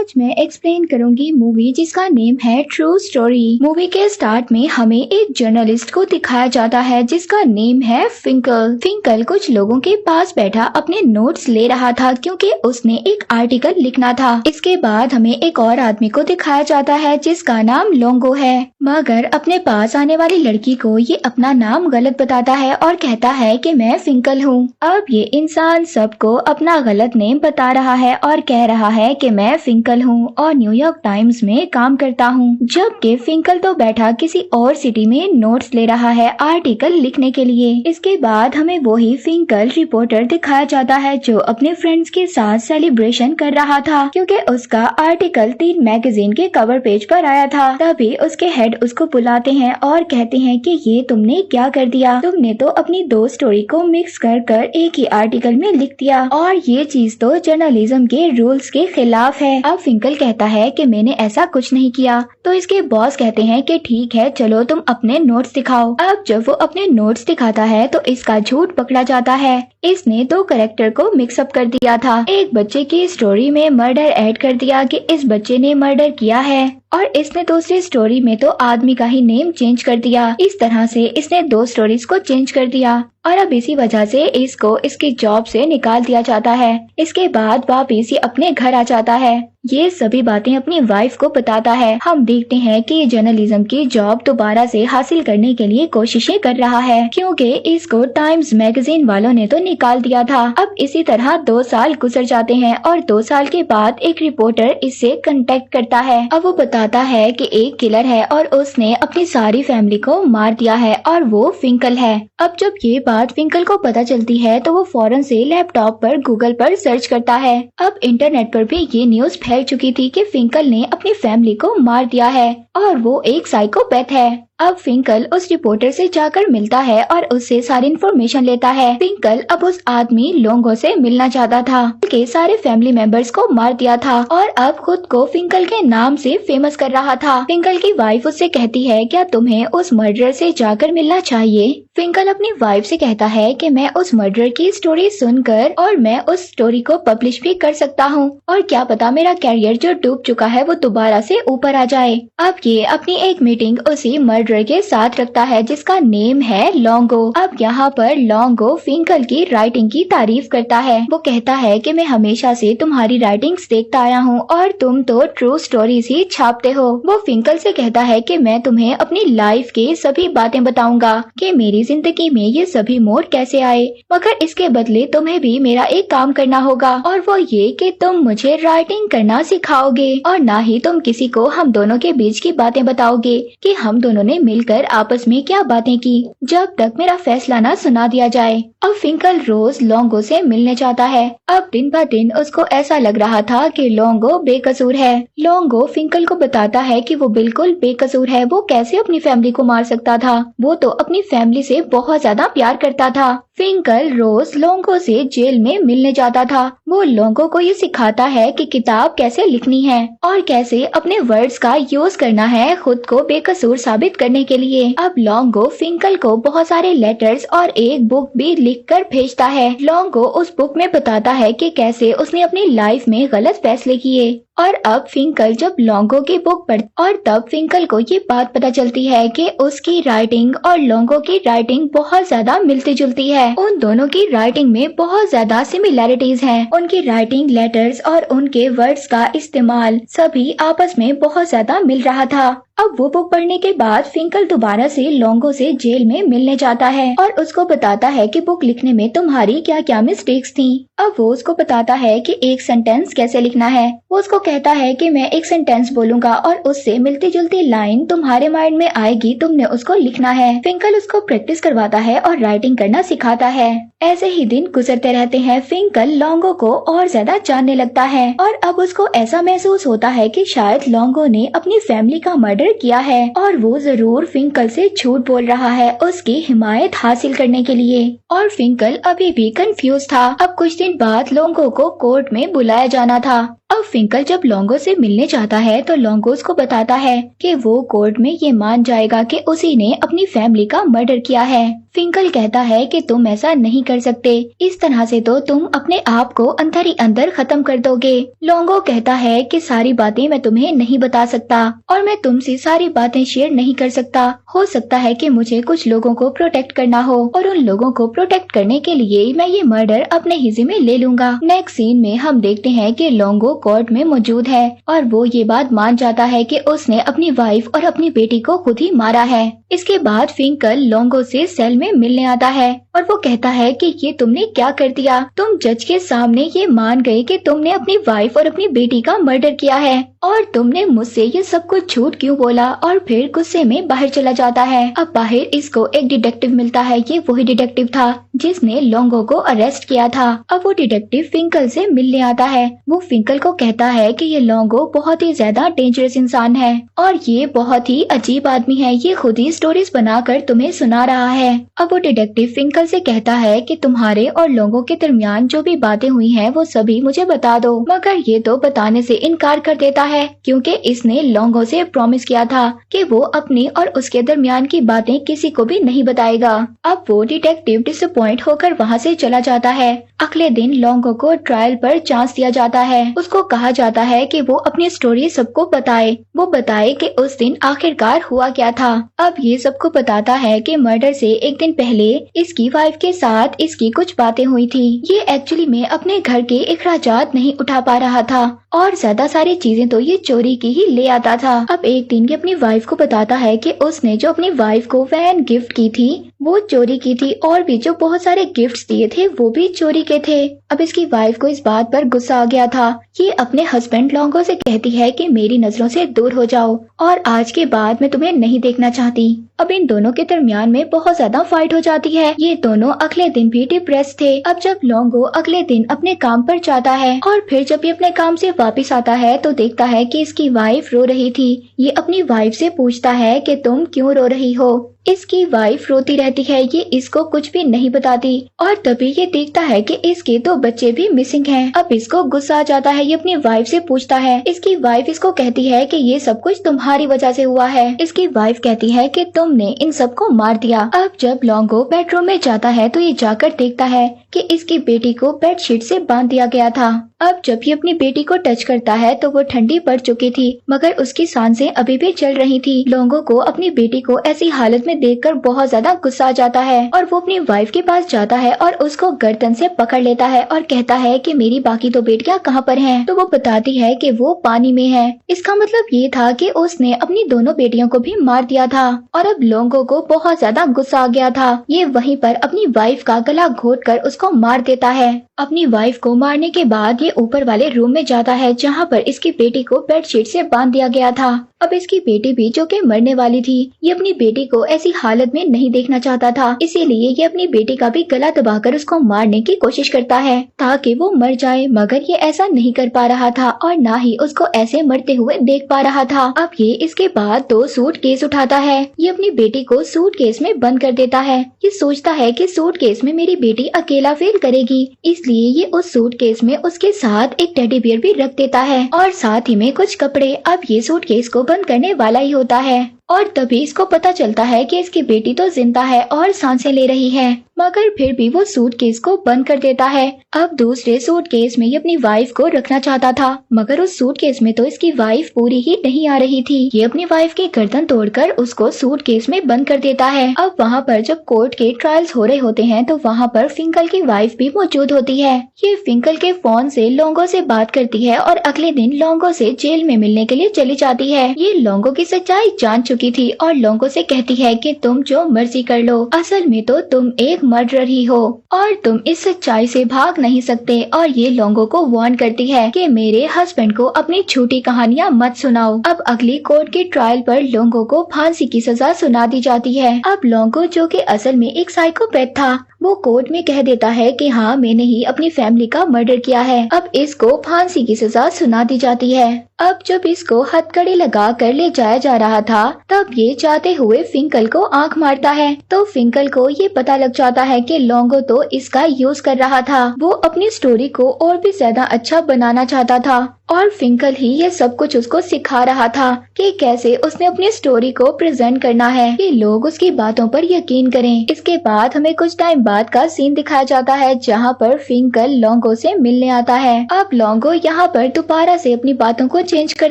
आज मैं एक्सप्लेन करूंगी मूवी जिसका नेम है ट्रू स्टोरी। मूवी के स्टार्ट में हमें एक जर्नलिस्ट को दिखाया जाता है जिसका नेम है फिंकल। फिंकल कुछ लोगों के पास बैठा अपने नोट्स ले रहा था क्योंकि उसने एक आर्टिकल लिखना था। इसके बाद हमें एक और आदमी को दिखाया जाता है जिसका नाम लोंगो है, मगर अपने पास आने वाली लड़की को ये अपना नाम गलत बताता है और कहता है कि मैं फिंकल हूँ। अब ये इंसान सबको अपना गलत नेम बता रहा है और कह रहा है कि मैं फिंकल हूँ और न्यूयॉर्क टाइम्स में काम करता हूँ, जबकि फिंकल तो बैठा किसी और सिटी में नोट्स ले रहा है आर्टिकल लिखने के लिए। इसके बाद हमें वही फिंकल रिपोर्टर दिखाया जाता है जो अपने फ्रेंड्स के साथ सेलिब्रेशन कर रहा था क्योंकि उसका आर्टिकल 3 मैगजीन के कवर पेज पर आया था। तभी उसके हेड उसको बुलाते हैं और कहते हैं कि ये तुमने क्या कर दिया, तुमने तो अपनी 2 स्टोरी को मिक्स कर कर एक ही आर्टिकल में लिख दिया और ये चीज तो जर्नलिज्म के रूल्स के खिलाफ है। अब फिंकल कहता है कि मैंने ऐसा कुछ नहीं किया। तो इसके बॉस कहते हैं कि ठीक है, चलो तुम अपने नोट्स दिखाओ। अब जब वो अपने नोट्स दिखाता है तो इसका झूठ पकड़ा जाता है। इसने 2 कैरेक्टर को मिक्सअप कर दिया था। एक बच्चे की स्टोरी में मर्डर ऐड कर दिया कि इस बच्चे ने मर्डर किया है और इसने दूसरी स्टोरी में तो आदमी का ही नेम चेंज कर दिया। इस तरह से इसने 2 स्टोरीज को चेंज कर दिया और अब इसी वजह से इसको इसकी जॉब से निकाल दिया जाता है। इसके बाद वापिस ये अपने घर आ जाता है। ये सभी बातें अपनी वाइफ को बताता है। हम देखते हैं कि ये जर्नलिज्म की जॉब दोबारा से हासिल करने के लिए कोशिशें कर रहा है क्योंकि इसको टाइम्स मैगजीन वालों ने तो निकाल दिया था। अब इसी तरह 2 साल गुजर जाते हैं और 2 साल के बाद एक रिपोर्टर इससे कांटेक्ट करता है। अब वो बताता है कि एक किलर है और उसने अपनी सारी फैमिली को मार दिया है और वो फिंकल है। अब जब ये बात फिंकल को पता चलती है तो वो फौरन से लैपटॉप पर गूगल पर सर्च करता है। अब इंटरनेट पर भी ये न्यूज फैल चुकी थी कि फिंकल ने अपनी फैमिली को मार दिया है और वो एक साइकोपैथ है। अब फिंकल उस रिपोर्टर से जाकर मिलता है और उससे सारी इन्फॉर्मेशन लेता है। फिंकल अब उस आदमी लोंगो से मिलना चाहता था के सारे फैमिली मेंबर्स को मार दिया था और अब खुद को फिंकल के नाम से फेमस कर रहा था। फिंकल की वाइफ उससे कहती है क्या तुम्हें उस मर्डरर से जाकर मिलना चाहिए। फिंकल अपनी वाइफ से कहता है कि मैं उस मर्डर की स्टोरी सुनकर और मैं उस स्टोरी को पब्लिश भी कर सकता हूँ और क्या पता मेरा कैरियर जो डूब चुका है वो दोबारा से ऊपर आ जाए। अब ये अपनी एक मीटिंग उसी मर्डर के साथ रखता है जिसका नेम है लोंगो। अब यहाँ पर लोंगो फिंकल की राइटिंग की तारीफ करता है। वो कहता है कि मैं हमेशा से तुम्हारी राइटिंग्स देखता आया हूँ और तुम तो ट्रू स्टोरीज ही छापते हो। वो फिंकल से कहता है कि मैं तुम्हें अपनी लाइफ के सभी बातें बताऊंगा कि मेरी जिंदगी में ये सभी मोड़ कैसे आए, मगर इसके बदले तुम्हें भी मेरा एक काम करना होगा और वो ये कि तुम मुझे राइटिंग करना सिखाओगे और ना ही तुम किसी को हम दोनों के बीच की बातें बताओगे कि हम दोनों ने मिलकर आपस में क्या बातें की जब तक मेरा फैसला ना सुना दिया जाए। अब फिंकल रोज लोंगो से मिलने चाहता है। अब दिन ब दिन उसको ऐसा लग रहा था कि लोंगो बेकसूर है। लोंगो फिंकल को बताता है कि वो बिल्कुल बेकसूर है, वो कैसे अपनी फैमिली को मार सकता था, वो तो अपनी फैमिली से बहुत ज्यादा प्यार करता था। फिंकल रोज लोंगो से जेल में मिलने जाता था। वो लोंगो को ये सिखाता है कि किताब कैसे लिखनी है और कैसे अपने वर्ड्स का यूज करना है खुद को बेकसूर साबित करने के लिए। अब लोंगो फिंकल को बहुत सारे लेटर्स और एक बुक भी लिखकर भेजता है। लोंगो उस बुक में बताता है कि कैसे उसने अपनी लाइफ में गलत फैसले किए और अब फिंकल जब लोंगो की बुक पढ़ और तब फिंकल को ये बात पता चलती है कि उसकी राइटिंग और लोंगो की राइटिंग बहुत ज्यादा मिलती जुलती है। उन दोनों की राइटिंग में बहुत ज्यादा सिमिलैरिटीज हैं। उनकी राइटिंग, लेटर्स और उनके वर्ड्स का इस्तेमाल सभी आपस में बहुत ज्यादा मिल रहा था। अब वो बुक पढ़ने के बाद फिंकल दोबारा से लोंगो से जेल में मिलने जाता है और उसको बताता है कि बुक लिखने में तुम्हारी क्या क्या मिस्टेक्स थी। अब वो उसको बताता है कि एक सेंटेंस कैसे लिखना है। वो उसको कहता है कि मैं एक सेंटेंस बोलूंगा और उससे मिलती जुलती लाइन तुम्हारे माइंड में आएगी, तुमने उसको लिखना है। फिंकल उसको प्रैक्टिस करवाता है और राइटिंग करना सिखाता है। ऐसे ही दिन गुजरते रहते हैं। फिंकल लोंगो को और ज्यादा जानने लगता है और अब उसको ऐसा महसूस होता है कि शायद लोंगो ने अपनी फैमिली का मर्डर किया है और वो जरूर फिंकल से झूठ बोल रहा है उसकी हिमायत हासिल करने के लिए। और फिंकल अभी भी कंफ्यूज था। अब कुछ दिन बाद लोंगो को कोर्ट में बुलाया जाना था। अब फिंकल जब लोंगो से मिलने जाता है तो लोंगो उसको बताता है कि वो कोर्ट में ये मान जाएगा कि उसी ने अपनी फैमिली का मर्डर किया है। फिंकल कहता है कि तुम ऐसा नहीं कर सकते, इस तरह से तो तुम अपने आप को अंदर ही अंदर खत्म कर दोगे। लोंगो कहता है कि सारी बातें मैं तुम्हें नहीं बता सकता और मैं तुमसे सारी बातें शेयर नहीं कर सकता। हो सकता है कि मुझे कुछ लोगों को प्रोटेक्ट करना हो और उन लोगों को प्रोटेक्ट करने के लिए मैं ये मर्डर अपने हिस्से में ले लूंगा। नेक्स्ट सीन में हम देखते हैं कि लोंगो कोर्ट में मौजूद है और वो ये बात मान जाता है कि उसने अपनी वाइफ और अपनी बेटी को खुद ही मारा है। इसके बाद फिंकल लोंगो से सेल में मिलने आता है और वो कहता है कि ये तुमने क्या कर दिया, तुम जज के सामने ये मान गए कि तुमने अपनी वाइफ और अपनी बेटी का मर्डर किया है और तुमने मुझसे ये सब कुछ झूठ क्यों बोला, और फिर गुस्से में बाहर चला जाता है। अब बाहर इसको एक डिटेक्टिव मिलता है, ये वही डिटेक्टिव था जिसने लोंगो को अरेस्ट किया था। अब वो डिटेक्टिव फिंकल से मिलने आता है। वो फिंकल को कहता है कि ये लोंगो बहुत ही ज्यादा डेंजरस इंसान है और ये बहुत ही अजीब आदमी है, ये खुद ही स्टोरीज बनाकर तुम्हें सुना रहा है। अब वो डिटेक्टिव फिंकल से कहता है कि तुम्हारे और लोंगो के दरमियान जो भी बातें हुई हैं वो सभी मुझे बता दो, मगर ये तो बताने से इनकार कर देता है क्योंकि इसने लोंगो से प्रॉमिस किया था कि वो अपनी और उसके दरमियान की बातें किसी को भी नहीं बताएगा। अब वो डिटेक्टिव डिसअपॉइंट होकर वहाँ से चला जाता है। अगले दिन लोंगो को ट्रायल पर चांस दिया जाता है। उसको कहा जाता है कि वो अपनी स्टोरी सबको बताए, वो बताए कि उस दिन आखिरकार हुआ क्या था। अब ये सबको बताता है कि मर्डर से एक दिन पहले इसकी वाइफ के साथ इसकी कुछ बातें हुई थी। ये एक्चुअली में अपने घर के अखराजात नहीं उठा पा रहा था और ज्यादा सारी चीजें तो ये चोरी की ही ले आता था। अब एक दिन ये अपनी वाइफ को बताता है कि उसने जो अपनी वाइफ को वैन गिफ्ट की थी वो चोरी की थी और भी जो बहुत सारे गिफ्ट्स दिए थे वो भी चोरी के थे। अब इसकी वाइफ को इस बात पर गुस्सा आ गया था। ये अपने हस्बैंड लोंगो से कहती है कि मेरी नजरों से दूर हो जाओ और आज के बाद मैं तुम्हें नहीं देखना चाहती। अब इन दोनों के दरमियान में बहुत ज्यादा फाइट हो जाती है। ये दोनों अगले दिन भी डिप्रेस थे। अब जब लोंगो अगले दिन अपने काम पर जाता है और फिर जब ये अपने काम से वापस आता है तो देखता है कि इसकी वाइफ रो रही थी। ये अपनी वाइफ से पूछता है कि तुम क्यों रो रही हो। इसकी वाइफ रोती रहती है, ये इसको कुछ भी नहीं बताती और तभी ये देखता है कि इसके 2 बच्चे भी मिसिंग हैं। अब इसको गुस्सा आ जाता है। ये अपनी वाइफ से पूछता है। इसकी वाइफ इसको कहती है कि ये सब कुछ तुम्हारी वजह से हुआ है। इसकी वाइफ कहती है कि तुमने इन सबको मार दिया। अब जब लोंगो बेडरूम में जाता है तो ये जाकर देखता है कि इसकी बेटी को बेडशीट से बांध दिया गया था। अब जब ये अपनी बेटी को टच करता है तो वो ठंडी पड़ चुकी थी मगर उसकी सांसें अभी भी चल रही थी। लोंगो को अपनी बेटी को ऐसी हालत में देखकर बहुत ज्यादा गुस्सा आ जाता है और वो अपनी वाइफ के पास जाता है और उसको गर्दन से पकड़ लेता है और कहता है कि मेरी बाकी 2 बेटियां कहाँ पर हैं? तो वो बताती है कि वो पानी में है। इसका मतलब ये था कि उसने अपनी दोनों बेटियों को भी मार दिया था और अब लोंगो को बहुत ज्यादा गुस्सा आ गया था। ये वहीं पर अपनी वाइफ का गला घोट कर उसको मार देता है। अपनी वाइफ को मारने के बाद ये ऊपर वाले रूम में जाता है जहाँ पर इसकी बेटी को बेडशीट से बांध दिया गया था। अब इसकी बेटी भी जो कि मरने वाली थी, ये अपनी बेटी को ऐसी हालत में नहीं देखना चाहता था, इसीलिए ये अपनी बेटी का भी गला दबाकर उसको मारने की कोशिश करता है ताकि वो मर जाए, मगर ये ऐसा नहीं कर पा रहा था और ना ही उसको ऐसे मरते हुए देख पा रहा था। अब ये इसके बाद 2 सूटकेस उठाता है। ये अपनी बेटी को सूटकेस में बंद कर देता है। ये सोचता है कि सूटकेस में मेरी बेटी अकेला फील करेगी, इसलिए ये उस सूटकेस में उसके साथ एक टेडी बियर भी रख देता है और साथ ही में कुछ कपड़े। अब ये सूटकेस को बंद करने वाला ही होता है और तभी इसको पता चलता है कि इसकी बेटी तो जिंदा है और सांसें ले रही है, मगर फिर भी वो सूटकेस को बंद कर देता है। अब दूसरे सूटकेस में ये अपनी वाइफ को रखना चाहता था, मगर उस सूटकेस में तो इसकी वाइफ पूरी ही नहीं आ रही थी। ये अपनी वाइफ की गर्दन तोड़कर उसको सूटकेस में बंद कर देता है। अब वहाँ पर जब कोर्ट के ट्रायल्स हो रहे होते हैं तो वहाँ पर फिंकल की वाइफ भी मौजूद होती है। ये फिंकल के फोन से लोंगो से बात करती है और अगले दिन लोंगो से जेल में मिलने के लिए चली जाती है। ये लोंगो की सच्चाई जान चुकी थी और लोंगो से कहती है कि तुम जो मर्जी कर लो, असल में तो तुम एक मर्डरर ही हो और तुम इस सच्चाई से भाग नहीं सकते। और ये लोंगो को वार्न करती है कि मेरे हस्बैंड को अपनी झूठी कहानियां मत सुनाओ। अब अगली कोर्ट के ट्रायल पर लोंगो को फांसी की सजा सुना दी जाती है। अब लोंगो जो कि असल में एक साइकोपैथ था, वो कोर्ट में कह देता है कि हाँ मैंने ही अपनी फैमिली का मर्डर किया है। अब इसको फांसी की सजा सुना दी जाती है। अब जब इसको हथकड़ी लगा कर ले जाया जा रहा था तब ये चाहते हुए फिंकल को आंख मारता है, तो फिंकल को ये पता लग जाता है कि लोंगो तो इसका यूज कर रहा था। वो अपनी स्टोरी को और भी ज्यादा अच्छा बनाना चाहता था और फिंकल ही ये सब कुछ उसको सिखा रहा था कि कैसे उसने अपनी स्टोरी को प्रेजेंट करना है कि लोग उसकी बातों पर यकीन करें। इसके बाद हमें कुछ टाइम बाद का सीन दिखाया जाता है जहाँ पर फिंकल लोंगो से मिलने आता है। अब लोंगो यहाँ पर दोबारा से अपनी बातों को चेंज कर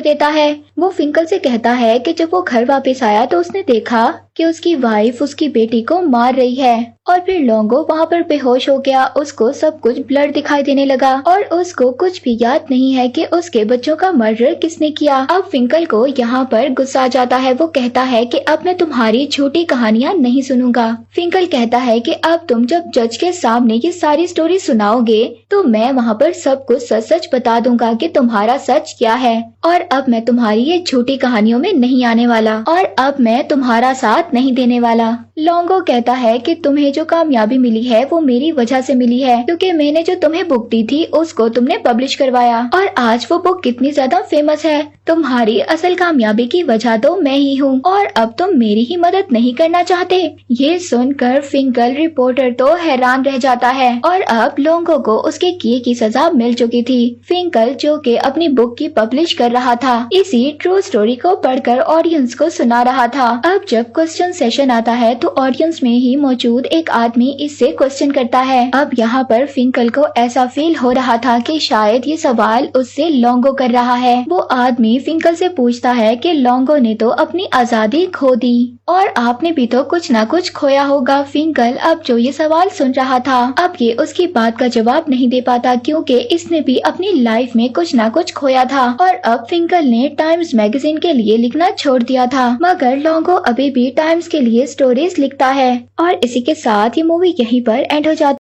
देता है। वो फिंकल से कहता है कि जब वो घर वापस आया तो उसने देखा कि उसकी वाइफ उसकी बेटी को मार रही है और फिर लोंगो वहाँ पर बेहोश हो गया। उसको सब कुछ ब्लर दिखाई देने लगा और उसको कुछ भी याद नहीं है कि उसके बच्चों का मर्डर किसने किया। अब फिंकल को यहाँ पर गुस्सा आ जाता है। वो कहता है कि अब मैं तुम्हारी झूठी कहानियाँ नहीं सुनूंगा। फिंकल कहता है कि अब तुम जब जज के सामने ये सारी स्टोरी सुनाओगे तो मैं वहाँ पर सब कुछ सच सच बता दूंगा कि तुम्हारा सच क्या है और अब मैं तुम्हारी ये झूठी कहानियों में नहीं आने वाला और अब मैं तुम्हारा साथ नहीं देने वाला। लोंगो कहता है कि तुम्हें जो कामयाबी मिली है वो मेरी वजह से मिली है क्योंकि मैंने जो तुम्हें बुक दी थी उसको तुमने पब्लिश करवाया और आज वो बुक कितनी ज्यादा फेमस है। तुम्हारी असल कामयाबी की वजह तो मैं ही हूँ और अब तुम मेरी ही मदद नहीं करना चाहते। ये सुनकर फिंकल रिपोर्टर तो हैरान रह जाता है और अब लोंगो को उसके किए की सजा मिल चुकी थी। फिंकल जो कि अपनी बुक की पब्लिश कर रहा था इसी ट्रू स्टोरी को पढ़कर ऑडियंस को सुना रहा था। अब जब क्वेश्चन सेशन आता है तो ऑडियंस में ही मौजूद एक आदमी इससे क्वेश्चन करता है। अब यहाँ पर फिंकल को ऐसा फील हो रहा था कि शायद ये सवाल उससे लोंगो कर रहा है। वो आदमी फिंकल से पूछता है कि लोंगो ने तो अपनी आजादी खो दी और आपने भी तो कुछ ना कुछ खोया होगा। फिंकल अब जो ये सवाल सुन रहा था अब ये उसकी बात का जवाब नहीं दे पाता क्योंकि इसने भी अपनी लाइफ में कुछ ना कुछ खोया था और अब फिंकल ने टाइम्स मैगजीन के लिए लिखना छोड़ दिया था मगर लोंगो अभी भी टाइम्स के लिए स्टोरीज लिखता है। और इसी के साथ ये मूवी यहीं पर एंड हो जाती है।